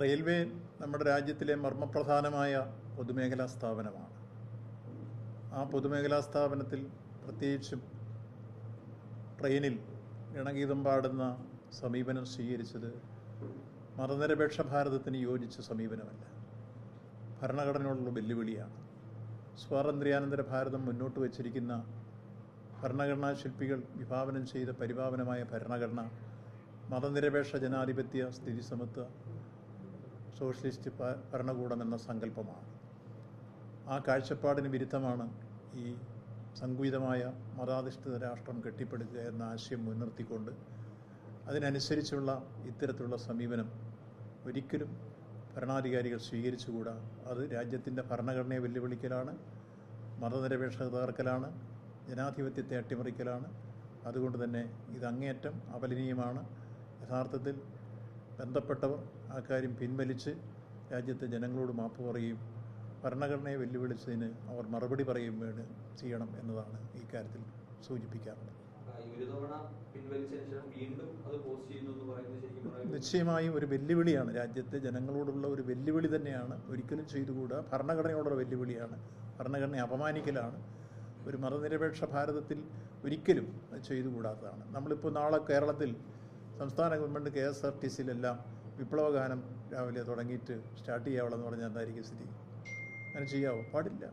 Railway നമ്മുടെ രാജ്യത്തിലെ മർമ്മപ്രധാനമായ പൊതുമേഖലാ സ്ഥാപനമാണ്. ആ പൊതുമേഖലാ സ്ഥാപനത്തിൽ പ്രത്യേകിച്ചും ട്രെയിനിൽ ഗണഗീതം പാടുന്ന സമീപനം സ്വീകരിച്ചത് മതനിരപേക്ഷ ഭാരതത്തിന് യോജിച്ച സമീപനമല്ല, ഭരണഘടനയോടുള്ള വെല്ലുവിളിയാണ്. സ്വാതന്ത്ര്യാനന്തര ഭാരതം മുന്നോട്ട് വച്ചിരിക്കുന്ന ഭരണഘടനാ ശില്പികൾ വിഭാവനം ചെയ്ത പരിപാവനമായ ഭരണഘടന മതനിരപേക്ഷ ജനാധിപത്യ സ്ഥിതിസമത്വ സോഷ്യലിസ്റ്റ് ഭരണകൂടം എന്ന സങ്കല്പമാണ്. ആ കാഴ്ചപ്പാടിന് വിരുദ്ധമാണ് ഈ സങ്കുചിതമായ മതാധിഷ്ഠിത രാഷ്ട്രം കെട്ടിപ്പടുക്കുക എന്ന ആശയം മുൻനിർത്തിക്കൊണ്ട് അതിനനുസരിച്ചുള്ള ഇത്തരത്തിലുള്ള സമീപനം ഒരിക്കലും ഭരണാധികാരികൾ സ്വീകരിച്ചുകൂടാ. അത് രാജ്യത്തിൻ്റെ ഭരണഘടനയെ വെല്ലുവിളിക്കലാണ്, മതനിരപേക്ഷത തകർക്കലാണ്, ജനാധിപത്യത്തെ അട്ടിമറിക്കലാണ്. അതുകൊണ്ട് തന്നെ ഇത് അങ്ങേയറ്റം അപലനീയമാണ്. യഥാർത്ഥത്തിൽ ബന്ധപ്പെട്ടവർ ആ കാര്യം പിൻവലിച്ച് രാജ്യത്തെ ജനങ്ങളോട് മാപ്പ് പറയുകയും ഭരണഘടനയെ വെല്ലുവിളിച്ചതിന് അവർ മറുപടി പറയുകയും ചെയ്യണം എന്നതാണ് ഈ കാര്യത്തിൽ സൂചിപ്പിക്കാറുള്ളത്. നിശ്ചയമായും ഒരു വെല്ലുവിളിയാണ്, രാജ്യത്തെ ജനങ്ങളോടുള്ള ഒരു വെല്ലുവിളി തന്നെയാണ്. ഒരിക്കലും ചെയ്തുകൂടാ. ഭരണഘടനയോടുള്ള വെല്ലുവിളിയാണ്, ഭരണഘടനയെ അപമാനിക്കലാണ്. ഒരു മതനിരപേക്ഷ ഭാരതത്തിൽ ഒരിക്കലും അത് ചെയ്തുകൂടാത്തതാണ്. നമ്മളിപ്പോൾ നാളെ കേരളത്തിൽ സംസ്ഥാന ഗവൺമെൻറ് KSRTCയിലെല്ലാം വിപ്ലവഗാനം രാവിലെ തുടങ്ങിയിട്ട് സ്റ്റാർട്ട് ചെയ്യാവുള്ളതെന്ന് പറഞ്ഞാൽ എന്തായിരിക്കും സ്ഥിതി? അങ്ങനെ ചെയ്യാവോ? പാടില്ല.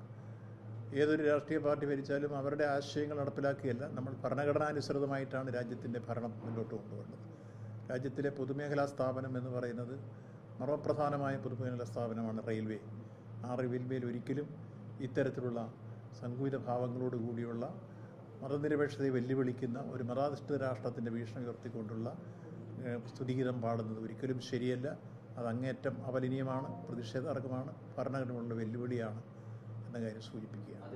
ഏതൊരു രാഷ്ട്രീയ പാർട്ടി ഭരിച്ചാലും അവരുടെ ആശയങ്ങൾ നടപ്പിലാക്കുകയല്ല, നമ്മൾ ഭരണഘടനാനുസൃതമായിട്ടാണ് രാജ്യത്തിൻ്റെ ഭരണം മുന്നോട്ട് കൊണ്ടുപോകേണ്ടത്. രാജ്യത്തിലെ പൊതുമേഖലാ സ്ഥാപനം എന്ന് പറയുന്നത് മർമ്മപ്രധാനമായ പൊതുമേഖലാ സ്ഥാപനമാണ് റെയിൽവേ. ആ റെയിൽവേയിൽ ഒരിക്കലും ഇത്തരത്തിലുള്ള സങ്കുചിത ഭാവങ്ങളോട് കൂടിയുള്ള മതനിരപേക്ഷതയെ വെല്ലുവിളിക്കുന്ന ഒരു മതാധിഷ്ഠിത രാഷ്ട്രത്തിൻ്റെ ഭീഷണി ഉയർത്തിക്കൊണ്ടുള്ള സ്തുതിഗീതം പാടുന്നത് ഒരിക്കലും ശരിയല്ല. അത് അങ്ങേയറ്റം അപലനീയമാണ്, പ്രതിഷേധാർഹമാണ്, ഭരണഘടനയുള്ള വെല്ലുവിളിയാണ് എന്ന കാര്യം സൂചിപ്പിക്കുകയാണ്.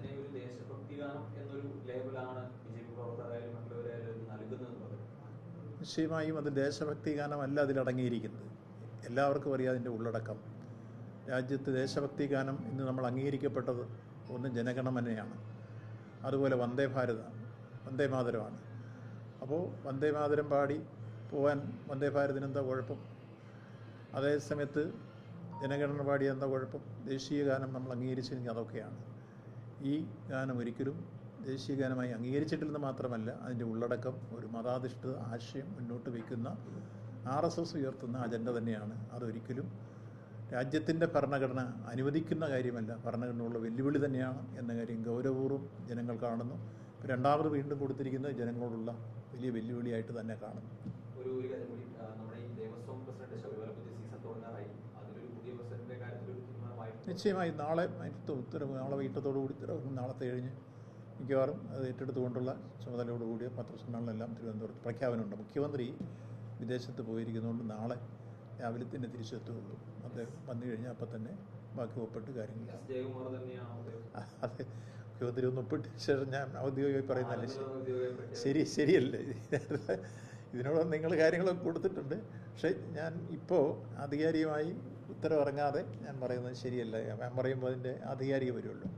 നിശ്ചയമായും അത് ദേശഭക്തി ഗാനമല്ല അതിലടങ്ങിയിരിക്കുന്നത്. എല്ലാവർക്കും അറിയാം അതിൻ്റെ ഉള്ളടക്കം. രാജ്യത്ത് ദേശഭക്തി ഗാനം ഇന്ന് നമ്മൾ അംഗീകരിക്കപ്പെട്ടത് ഒന്ന് ജനഗണമനയാണ്, അതുപോലെ വന്ദേ മാതരമാണ്. അപ്പോൾ വന്ദേ മാതരം പാടി പോകാൻ വന്ദേ ഭാരതിന് എന്താ കുഴപ്പം? അതേ സമയത്ത് ജനഗണന പാടി എന്താ കുഴപ്പം? ദേശീയ ഗാനം നമ്മൾ അംഗീകരിച്ചിരിക്കുന്നത് അതൊക്കെയാണ്. ഈ ഗാനം ഒരിക്കലും ദേശീയ ഗാനമായി അംഗീകരിച്ചിട്ടില്ലെന്ന് മാത്രമല്ല, അതിൻ്റെ ഉള്ളടക്കം ഒരു മതാധിഷ്ഠിത ആശയം മുന്നോട്ട് വയ്ക്കുന്ന RSS ഉയർത്തുന്ന അജണ്ട തന്നെയാണ്. അതൊരിക്കലും രാജ്യത്തിൻ്റെ ഭരണഘടന അനുവദിക്കുന്ന കാര്യമല്ല, ഭരണഘടനയുള്ള വെല്ലുവിളി തന്നെയാണ് എന്ന കാര്യം ഗൗരവപൂർവ്വം ജനങ്ങൾ കാണുന്നു. രണ്ടാമത് വീണ്ടും കൊടുത്തിരിക്കുന്നത് ജനങ്ങളോടുള്ള വലിയ വെല്ലുവിളിയായിട്ട് തന്നെ കാണുന്നു. നിശ്ചയമായി നാളെ ഉത്തരവ്, നാളെ വൈകിട്ടത്തോടുകൂടി ഉത്തരവ്, നാളത്തെ കഴിഞ്ഞ് മിക്കവാറും അത് ഏറ്റെടുത്തുകൊണ്ടുള്ള ചുമതലയോടുകൂടിയ പത്രസമ്മേളനമെല്ലാം തിരുവനന്തപുരത്ത് പ്രഖ്യാപനമുണ്ട്. മുഖ്യമന്ത്രി വിദേശത്ത് പോയിരിക്കുന്നതുകൊണ്ട് നാളെ രാവിലെ തന്നെ തിരിച്ചെത്തുകയുള്ളൂ. അദ്ദേഹം വന്നു കഴിഞ്ഞാൽ അപ്പം തന്നെ ബാക്കി ഒപ്പിട്ട് കാര്യങ്ങൾ. അതെ, മുഖ്യമന്ത്രി ഒന്ന് ഒപ്പിട്ട് ശേഷം ഞാൻ ഔദ്യോഗികമായി പറയുന്നതല്ലേ ശരിയല്ലേ? ഇതിനോടൊപ്പം നിങ്ങൾ കാര്യങ്ങളൊക്കെ കൊടുത്തിട്ടുണ്ട്. പക്ഷേ ഞാൻ ഇപ്പോൾ ആധികാരികമായി ഉത്തരവിറങ്ങാതെ ഞാൻ പറയുന്നത് ശരിയല്ല. ഞാൻ പറയുമ്പോൾ അതിൻ്റെ ആധികാരിക വരുമല്ലോ.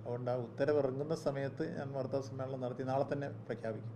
അതുകൊണ്ട് ആ ഉത്തരവിറങ്ങുന്ന സമയത്ത് ഞാൻ വാർത്താ സമ്മേളനം നടത്തി നാളെ തന്നെ പ്രഖ്യാപിക്കും.